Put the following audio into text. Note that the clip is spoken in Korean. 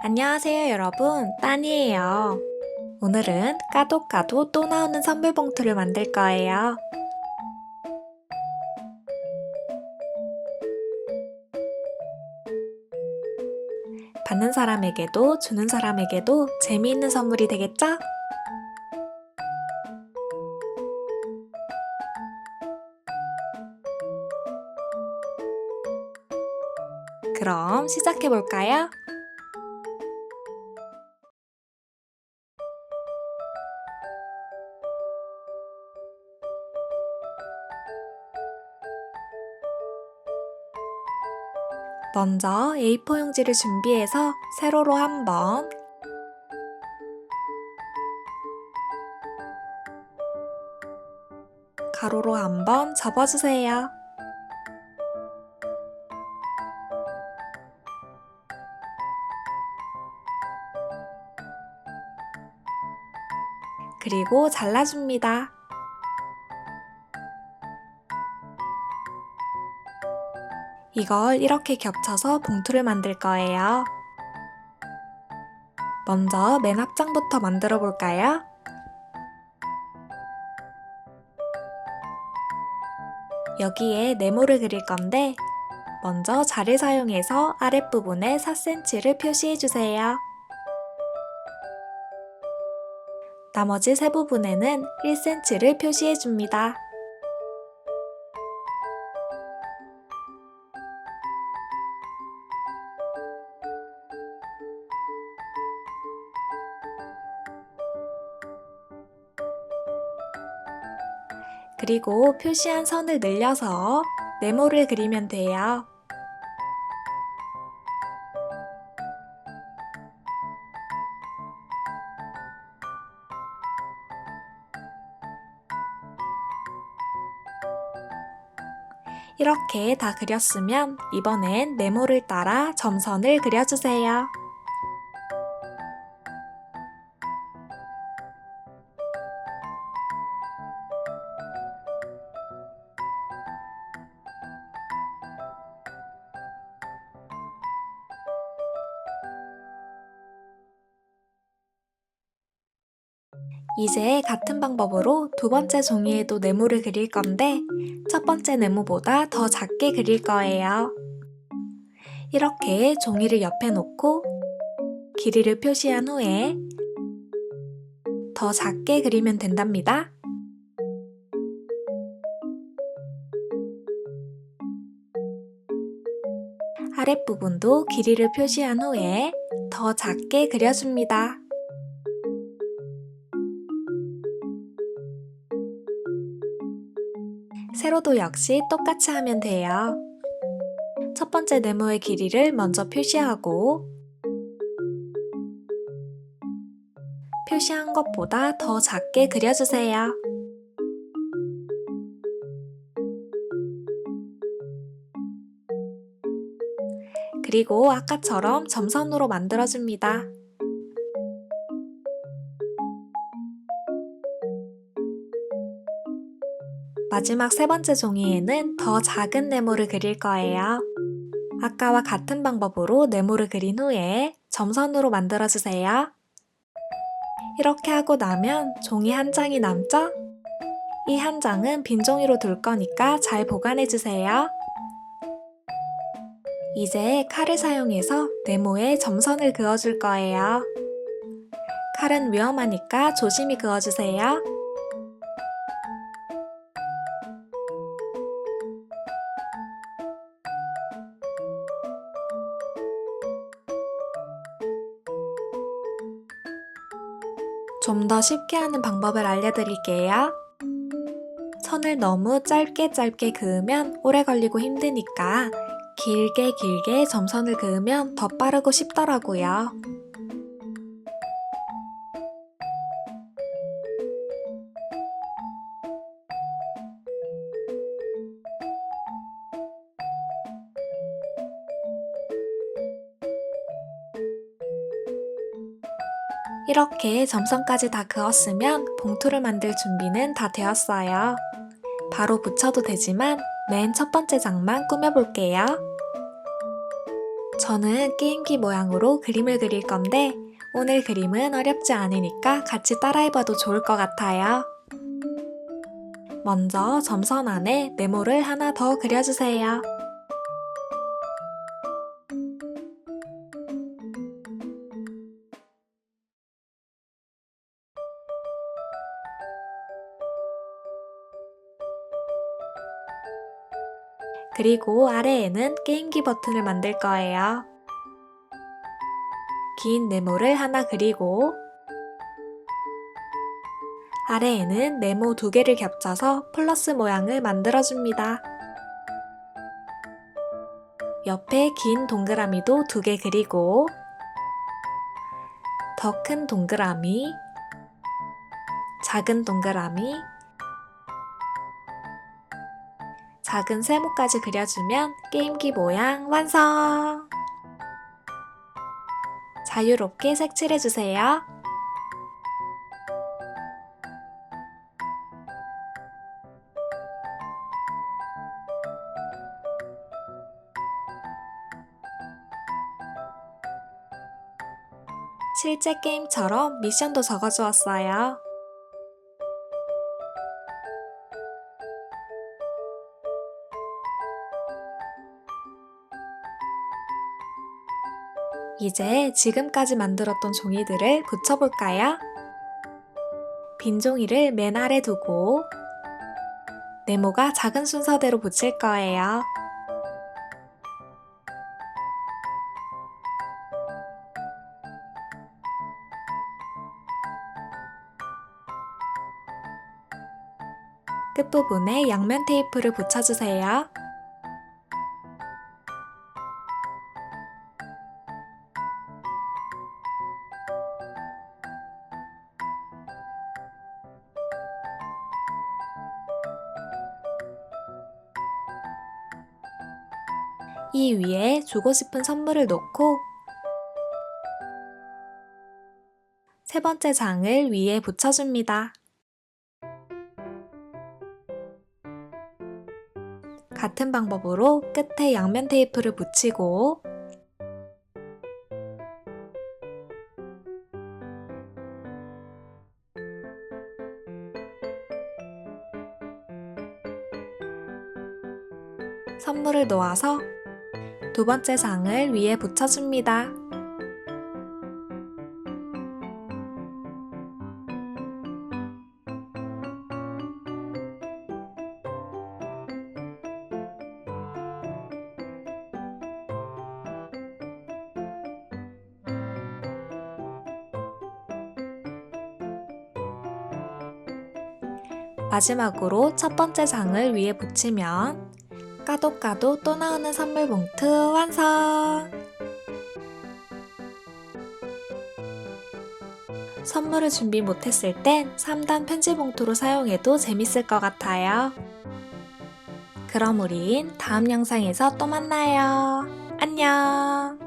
안녕하세요 여러분, 따니예요. 오늘은 까도 또 나오는 선물 봉투를 만들 거예요. 받는 사람에게도 주는 사람에게도 재미있는 선물이 되겠죠? 그럼 시작해 볼까요? 먼저 A4 용지를 준비해서 세로로 한 번, 가로로 한 번 접어주세요. 그리고 잘라줍니다. 이걸 이렇게 겹쳐서 봉투를 만들 거예요. 먼저 맨 앞장부터 만들어 볼까요? 여기에 네모를 그릴 건데 먼저 자를 사용해서 아랫부분에 4cm를 표시해 주세요. 나머지 세 부분에는 1cm를 표시해 줍니다. 그리고 표시한 선을 늘려서 네모를 그리면 돼요. 이렇게 다 그렸으면 이번엔 네모를 따라 점선을 그려주세요. 이제 같은 방법으로 두 번째 종이에도 네모를 그릴 건데 첫 번째 네모보다 더 작게 그릴 거예요. 이렇게 종이를 옆에 놓고 길이를 표시한 후에 더 작게 그리면 된답니다. 아랫부분도 길이를 표시한 후에 더 작게 그려줍니다. 세로도 역시 똑같이 하면 돼요. 첫 번째 네모의 길이를 먼저 표시하고 표시한 것보다 더 작게 그려주세요. 그리고 아까처럼 점선으로 만들어줍니다. 마지막 세 번째 종이에는 더 작은 네모를 그릴 거예요. 아까와 같은 방법으로 네모를 그린 후에 점선으로 만들어주세요. 이렇게 하고 나면 종이 한 장이 남죠? 이 한 장은 빈 종이로 둘 거니까 잘 보관해주세요. 이제 칼을 사용해서 네모에 점선을 그어줄 거예요. 칼은 위험하니까 조심히 그어주세요. 좀 더 쉽게 하는 방법을 알려드릴게요. 선을 너무 짧게 그으면 오래 걸리고 힘드니까 길게 점선을 그으면 더 빠르고 쉽더라고요. 이렇게 점선까지 다 그었으면 봉투를 만들 준비는 다 되었어요. 바로 붙여도 되지만 맨 첫 번째 장만 꾸며볼게요. 저는 게임기 모양으로 그림을 그릴 건데 오늘 그림은 어렵지 않으니까 같이 따라해봐도 좋을 것 같아요. 먼저 점선 안에 네모를 하나 더 그려주세요. 그리고 아래에는 게임기 버튼을 만들 거예요. 긴 네모를 하나 그리고 아래에는 네모 2개를 겹쳐서 플러스 모양을 만들어줍니다. 옆에 긴 동그라미도 2개 그리고 더 큰 동그라미, 작은 동그라미, 작은 세모까지 그려주면 게임기 모양 완성! 자유롭게 색칠해주세요. 실제 게임처럼 미션도 적어주었어요. 이제 지금까지 만들었던 종이들을 붙여볼까요? 빈 종이를 맨 아래 두고 네모가 작은 순서대로 붙일 거예요. 끝부분에 양면 테이프를 붙여주세요. 이 위에 주고 싶은 선물을 놓고 세 번째 장을 위에 붙여줍니다. 같은 방법으로 끝에 양면 테이프를 붙이고 선물을 놓아서 두 번째 장을 위에 붙여줍니다. 마지막으로 첫 번째 장을 위에 붙이면 까도 까도 또 나오는 선물 봉투 완성! 선물을 준비 못했을 땐 3단 편지 봉투로 사용해도 재밌을 것 같아요. 그럼 우린 다음 영상에서 또 만나요. 안녕!